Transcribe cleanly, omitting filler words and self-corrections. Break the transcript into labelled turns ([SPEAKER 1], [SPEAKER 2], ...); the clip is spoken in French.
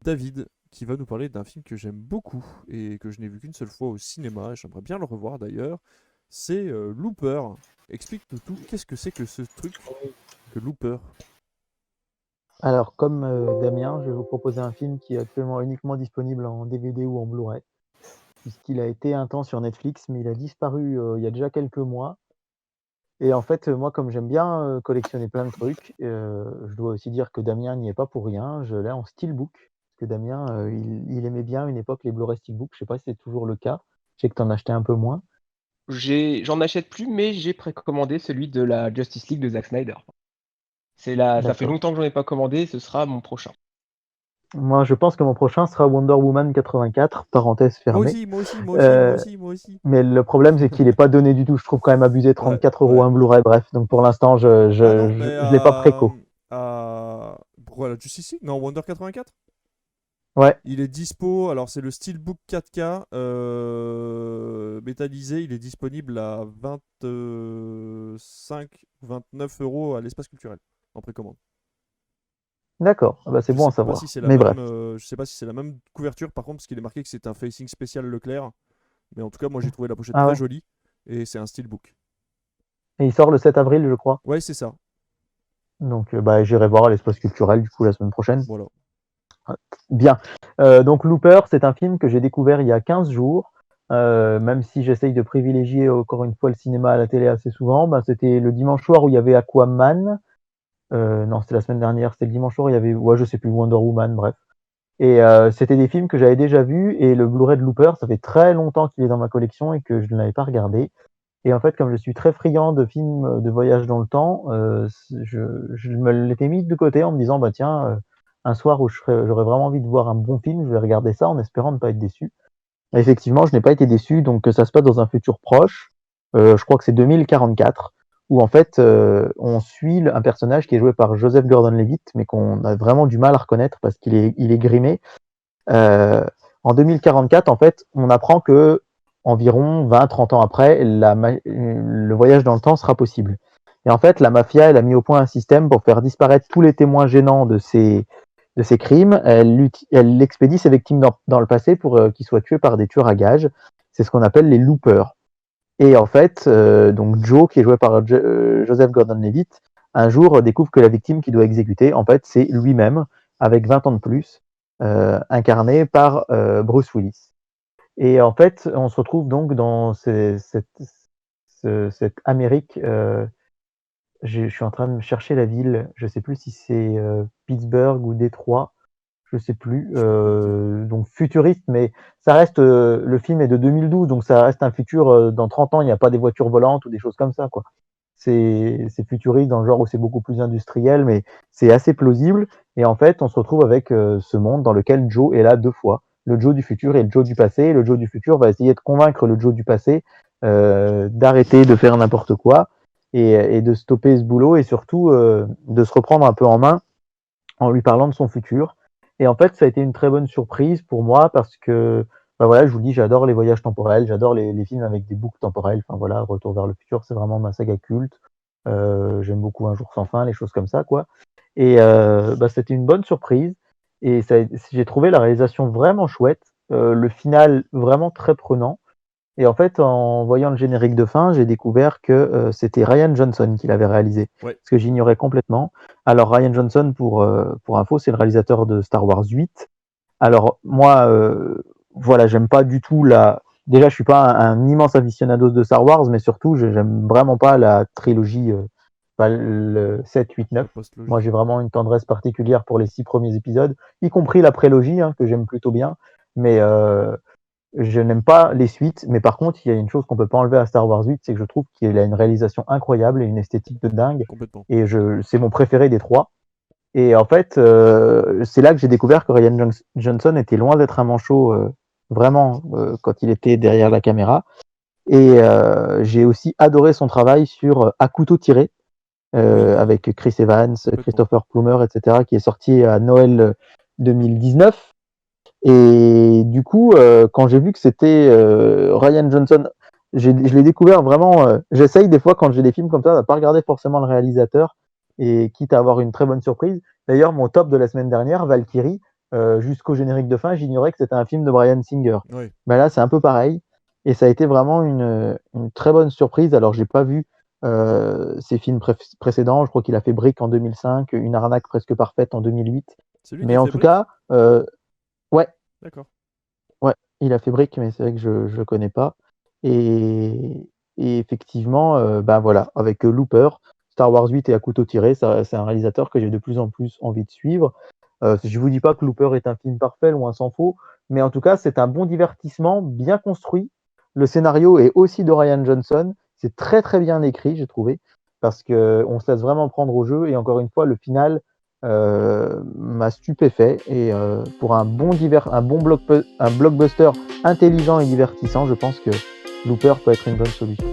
[SPEAKER 1] David, qui va nous parler d'un film que j'aime beaucoup et que je n'ai vu qu'une seule fois au cinéma, et j'aimerais bien le revoir d'ailleurs. C'est Looper. Explique-nous tout, qu'est-ce que c'est que ce truc que Looper?
[SPEAKER 2] Alors, comme Damien, je vais vous proposer un film qui est actuellement uniquement disponible en DVD ou en Blu-ray, puisqu'il a été un temps sur Netflix, mais il a disparu il y a déjà quelques mois. Et en fait, moi, comme j'aime bien collectionner plein de trucs, je dois aussi dire que Damien n'y est pas pour rien. Je l'ai en steelbook, parce que Damien, il aimait bien à une époque les Blu-ray steelbook. Je sais pas si c'est toujours le cas. Je sais que tu en achetais un peu moins.
[SPEAKER 3] J'en achète plus, mais j'ai précommandé celui de la Justice League de Zack Snyder. Ça fait
[SPEAKER 2] D'accord.
[SPEAKER 3] longtemps que j'en ai pas commandé, ce sera mon prochain.
[SPEAKER 2] Moi, je pense que mon prochain sera Wonder Woman 84, parenthèse
[SPEAKER 1] Moi
[SPEAKER 2] fermée.
[SPEAKER 1] aussi, moi aussi, moi aussi, moi
[SPEAKER 2] Euh,
[SPEAKER 1] aussi, moi aussi.
[SPEAKER 2] Mais le problème, c'est qu'il est pas donné du tout. Je trouve quand même abusé,
[SPEAKER 1] Ouais,
[SPEAKER 2] 34 euros
[SPEAKER 1] ouais.
[SPEAKER 2] un Blu-ray, bref. Donc pour l'instant,
[SPEAKER 1] Ah non, mais
[SPEAKER 2] je l'ai pas préco.
[SPEAKER 1] Voilà, Justice League? Non, Wonder 84?
[SPEAKER 2] Ouais,
[SPEAKER 1] Il est dispo, alors c'est le Steelbook 4K métallisé, il est disponible à 25-29 € à l'espace culturel en précommande.
[SPEAKER 2] d'accord. Ah bah, c'est
[SPEAKER 1] Je
[SPEAKER 2] bon
[SPEAKER 1] sais
[SPEAKER 2] à
[SPEAKER 1] pas si
[SPEAKER 2] savoir.
[SPEAKER 1] c'est la
[SPEAKER 2] Mais
[SPEAKER 1] même,
[SPEAKER 2] bref.
[SPEAKER 1] je sais pas si c'est la même couverture par contre, parce qu'il est marqué que c'est un facing spécial Leclerc. Mais en tout cas, moi j'ai trouvé la pochette
[SPEAKER 2] Ah
[SPEAKER 1] très
[SPEAKER 2] ouais.
[SPEAKER 1] jolie et c'est un steelbook.
[SPEAKER 2] Et il sort le 7 avril, je crois.
[SPEAKER 1] Ouais, c'est ça.
[SPEAKER 2] Donc bah, j'irai voir à l'espace culturel, du coup, la semaine prochaine.
[SPEAKER 1] Voilà.
[SPEAKER 2] Bien. Donc Looper, c'est un film que j'ai découvert il y a 15 jours. Même si j'essaye de privilégier encore une fois le cinéma à la télé assez souvent, bah, c'était le dimanche soir où il y avait Aquaman. Non, c'était la semaine dernière. C'était le dimanche soir où il y avait, ouais, je sais plus, Wonder Woman, bref. Et c'était des films que j'avais déjà vus. Et le Blu-ray de Looper, ça fait très longtemps qu'il est dans ma collection et que je ne l'avais pas regardé. Et en fait, comme je suis très friand de films de voyage dans le temps, je me l'étais mis de côté en me disant, bah tiens, un soir où j'aurais vraiment envie de voir un bon film, je vais regarder ça en espérant ne pas être déçu. Et effectivement, je n'ai pas été déçu, donc ça se passe dans un futur proche. Je crois que c'est 2044, où en fait, on suit un personnage qui est joué par Joseph Gordon-Levitt, mais qu'on a vraiment du mal à reconnaître parce qu'il est grimé. Euh, En 2044, en fait, on apprend que environ 20-30 ans après, le voyage dans le temps sera possible. Et en fait, la mafia, elle a mis au point un système pour faire disparaître tous les témoins gênants de ces crimes. Elle expédie ses victimes dans le passé pour qu'ils soient tués par des tueurs à gages. C'est ce qu'on appelle les loopers. Et en fait, donc Joe, qui est joué par Joseph Gordon-Levitt, un jour découvre que la victime qu'il doit exécuter, en fait, c'est lui-même, avec 20 ans de plus, incarné par Bruce Willis. Et en fait, on se retrouve donc dans cette Amérique. Je suis en train de chercher la ville. Je ne sais plus si c'est Pittsburgh ou Détroit. Je sais plus.
[SPEAKER 1] Je peux pas te dire.
[SPEAKER 2] Donc futuriste, mais ça reste. Le film est de 2012, donc ça reste un futur. Dans 30 ans, il n'y a pas des voitures volantes ou des choses comme ça, quoi. C'est futuriste dans le genre où c'est beaucoup plus industriel, mais c'est assez plausible. Et en fait, on se retrouve avec ce monde dans lequel Joe est là deux fois. Le Joe du futur et le Joe du passé. Et le Joe du futur va essayer de convaincre le Joe du passé d'arrêter de faire n'importe quoi et de stopper ce boulot et surtout de se reprendre un peu en main en lui parlant de son futur. Et en fait, ça a été une très bonne surprise pour moi parce que, bah voilà, je vous le dis, j'adore les voyages temporels, j'adore les films avec des boucles temporelles. Enfin voilà, Retour vers le futur, c'est vraiment ma saga culte. J'aime beaucoup Un jour sans fin, les choses comme ça, quoi. Et bah, c'était une bonne surprise. Et j'ai trouvé la réalisation vraiment chouette, le final vraiment très prenant. Et en fait, en voyant le générique de fin, j'ai découvert que c'était Ryan Johnson qui l'avait réalisé,
[SPEAKER 1] Ouais.
[SPEAKER 2] ce que j'ignorais complètement. Alors Ryan Johnson, pour info, c'est le réalisateur de Star Wars 8. Alors moi, voilà, j'aime pas du tout la. Déjà, je suis pas un immense aficionado de Star Wars, mais surtout, j'aime vraiment pas la trilogie, le 7, 8,
[SPEAKER 1] La
[SPEAKER 2] 9. Moi,
[SPEAKER 1] post-logie.
[SPEAKER 2] j'ai vraiment une tendresse particulière pour les 6 premiers épisodes, y compris la prélogie, hein, que j'aime plutôt bien. Mais je n'aime pas les suites, mais par contre, il y a une chose qu'on peut pas enlever à Star Wars 8, c'est que je trouve qu'il a une réalisation incroyable et une esthétique de dingue.
[SPEAKER 1] Complètement.
[SPEAKER 2] Et c'est mon préféré des trois. Et en fait, c'est là que j'ai découvert que Johnson était loin d'être un manchot, vraiment, quand il était derrière la caméra. Et j'ai aussi adoré son travail sur À couteau tiré,
[SPEAKER 1] Oui,
[SPEAKER 2] avec Chris Evans,
[SPEAKER 1] complètement.
[SPEAKER 2] Christopher Plummer, etc., qui est sorti à Noël 2019. Et du coup, quand j'ai vu que c'était Ryan Johnson, je l'ai découvert vraiment. J'essaye des fois, quand j'ai des films comme ça, de ne pas regarder forcément le réalisateur, et quitte à avoir une très bonne surprise. D'ailleurs, mon top de la semaine dernière, Valkyrie, jusqu'au générique de fin, j'ignorais que c'était un film de Bryan Singer.
[SPEAKER 1] Oui.
[SPEAKER 2] Ben là, c'est un peu pareil. Et ça a été vraiment une très bonne surprise. Alors, j'ai pas vu ses films précédents. Je crois qu'il a fait Brick en 2005, Une arnaque presque parfaite en 2008.
[SPEAKER 1] C'est lui qui
[SPEAKER 2] Mais
[SPEAKER 1] a
[SPEAKER 2] en
[SPEAKER 1] fait
[SPEAKER 2] tout
[SPEAKER 1] Brick?
[SPEAKER 2] cas, ouais,
[SPEAKER 1] D'accord.
[SPEAKER 2] ouais, il a fait Brick, mais c'est vrai que je le connais pas. Et, et effectivement, ben voilà, avec Looper, Star Wars 8 et À couteau tiré, c'est un réalisateur que j'ai de plus en plus envie de suivre. Je vous dis pas que Looper est un film parfait, loin s'en faut, mais en tout cas, c'est un bon divertissement, bien construit. Le scénario est aussi de Ryan Johnson. C'est très très bien écrit, j'ai trouvé, parce que on se laisse vraiment prendre au jeu. Et encore une fois, le final m'a stupéfait. Et pour un blockbuster intelligent et divertissant, je pense que Looper peut être une bonne solution.